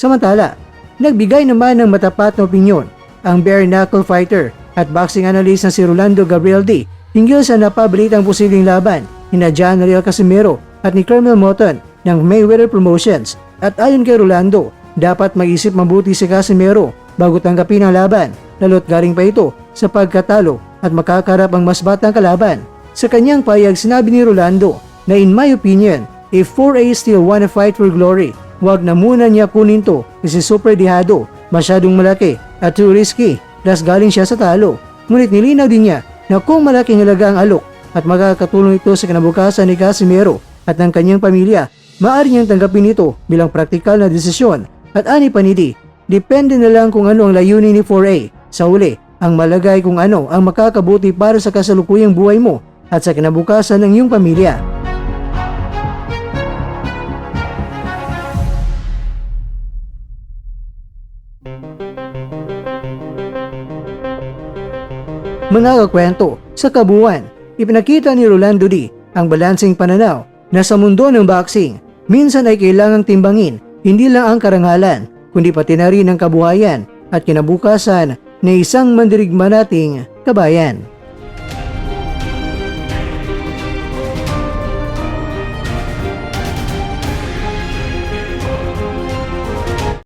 Samantala, nagbigay naman ng matapat na opinyon ang bare knuckle fighter at boxing analyst na si Rolando Gabriel D. hinggil sa napabalitang posibleng laban ni John Riel Casimero at ni Carmel Moton ng Mayweather Promotions. At ayon kay Rolando, dapat mag-isip mabuti si Casimero bago tanggapin ang laban, lalo't galing pa ito sa pagkatalo at makakarap ang mas batang kalaban. Sa kanyang payag, sinabi ni Rolando na in my opinion, if 4A still wanna fight for glory, wag na muna niya kunin to kasi super dihado, masyadong malaki at too risky, plus galing siya sa talo. Ngunit nilinaw din niya na kung malaking halaga ang alok at makakatulong ito sa kinabukasan ni Casimero at ng kanyang pamilya, maaari niyang tanggapin ito bilang praktikal na desisyon. At ani pa ni D, depende na lang kung ano ang layunin ni 4A. Sa uli, ang malagay kung ano ang makakabuti para sa kasalukuyang buhay mo at sa kinabukasan ng iyong pamilya. Mga kakwento, sa kabuuan, ipinakita ni Rolando D. ang balanseng pananaw na sa mundo ng boxing, minsan ay kailangang timbangin hindi lang ang karangalan, kundi pati na rin ang kabuhayan at kinabukasan na isang mandirigma nating kabayan.